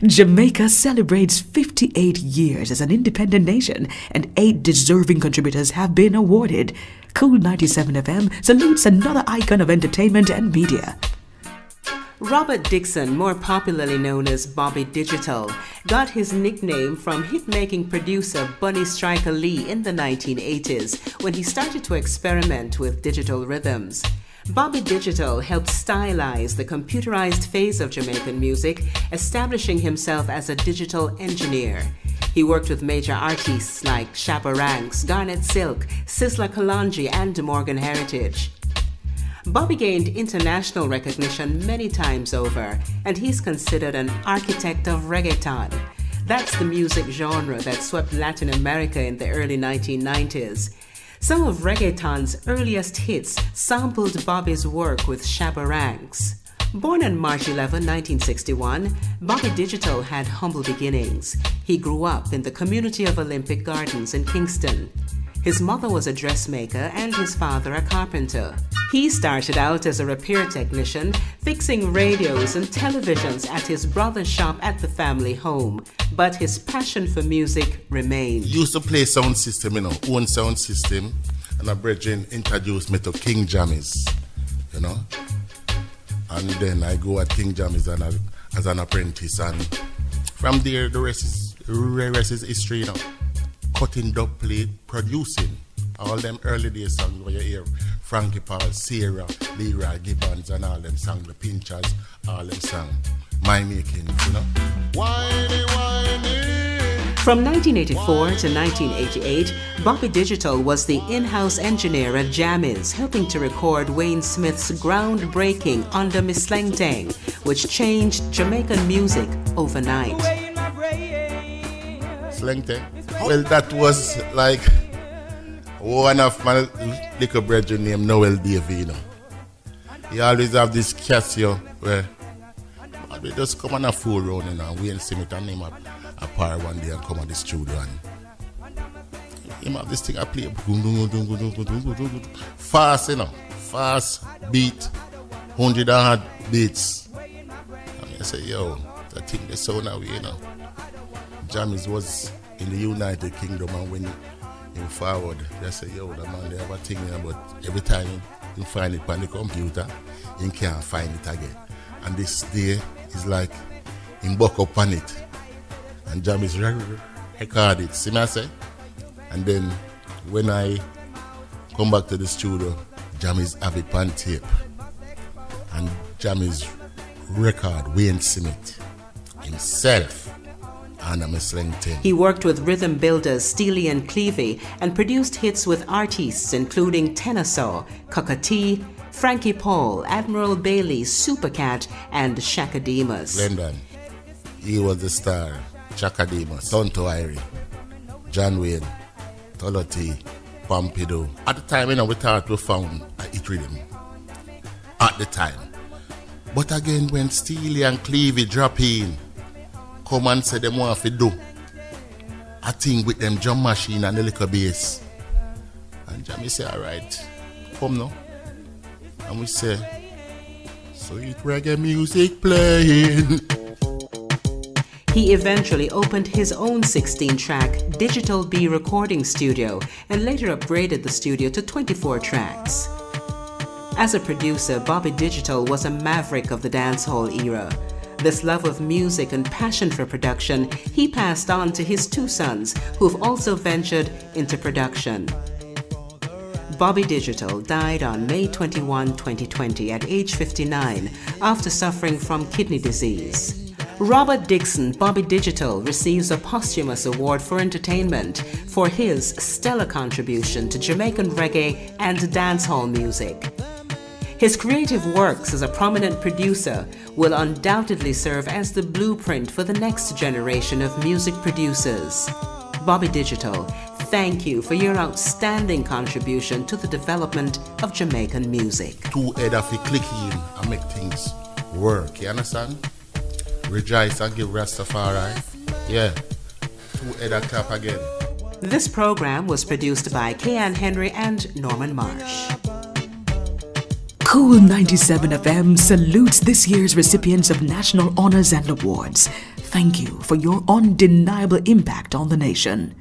Jamaica celebrates 58 years as an independent nation, and 8 deserving contributors have been awarded. Cool 97 FM salutes another icon of entertainment and media. Robert Dixon, more popularly known as Bobby Digital, got his nickname from hit-making producer Bunny Striker Lee in the 1980s when he started to experiment with digital rhythms. Bobby Digital helped stylize the computerized phase of Jamaican music, establishing himself as a digital engineer. He worked with major artists like Shabba Ranks, Garnett Silk, Sizzla, Kalonji, and Morgan Heritage. Bobby gained international recognition many times over, and he's considered an architect of reggaeton. That's the music genre that swept Latin America in the early 1990s. Some of reggaeton's earliest hits sampled Bobby's work with Shabba Ranks. Born on March 11, 1961, Bobby Digital had humble beginnings. He grew up in the community of Olympic Gardens in Kingston. His mother was a dressmaker and his father a carpenter. He started out as a repair technician, fixing radios and televisions at his brother's shop at the family home. But his passion for music remained. Used to play sound system, own sound system. And a brethren introduced me to King Jammies, And then I go at King Jammies as an apprentice. And from there, the rest is history, Cutting dub plate, producing. All them early days songs where you hear Frankie Paul, Sarah, Leroy Gibbons and all them songs, the Pinchers, all them songs. My making, Whiny, whiny. From 1984 to 1988, Bobby Digital was the in-house engineer at Jammies, helping to record Wayne Smith's groundbreaking Under Me Sleng Teng, which changed Jamaican music overnight. Sleng Teng? Well, that was like one of my little brethren named Noel Davey, He always have this Casio where they just come on a fool round, and Wayne Smith and him a par one day and come on the studio and him have this thing I play fast, fast beat, 100 beats. And I say, yo, that thing they sound away, Jammies was in the United Kingdom, and when you forward, they say, yo, the man, they have a thing, but every time you find it on the computer, you can't find it again. And this day is like, you buck up on it, and Jammies record it, see what I say? And then when I come back to the studio, Jammies have it on tape, and Jammies record Wayne Smith himself. He worked with rhythm builders Steely and Clevey and produced hits with artists including Tenasaw, Cockatee, Frankie Paul, Admiral Bailey, Supercat, and Shakademus. London, he was the star. Shakademus, Tonto Irie, John Wayne, Toloti, Pompidou. At the time, we thought we found a hit rhythm. At the time. But again, when Steely and Clevey drop in, come and say them want to do a thing with them drum machine and the little bass. And Jamie say, alright, come now. And we say, sweet reggae music playing. He eventually opened his own 16-track Digital B recording studio and later upgraded the studio to 24 tracks. As a producer, Bobby Digital was a maverick of the dancehall era. This love of music and passion for production he passed on to his 2 sons, who've also ventured into production. Bobby Digital died on May 21, 2020 at age 59 after suffering from kidney disease. Robert Dixon, Bobby Digital, receives a posthumous award for entertainment for his stellar contribution to Jamaican reggae and dancehall music. His creative works as a prominent producer will undoubtedly serve as the blueprint for the next generation of music producers. Bobby Digital, thank you for your outstanding contribution to the development of Jamaican music. 2 head of it click in and make things work, you understand? Rejoice and give Rastafari. Yeah, 2 head of clap again. This program was produced by K.Ann Henry and Norman Marsh. Cool 97 FM salutes this year's recipients of national honors and awards. Thank you for your undeniable impact on the nation.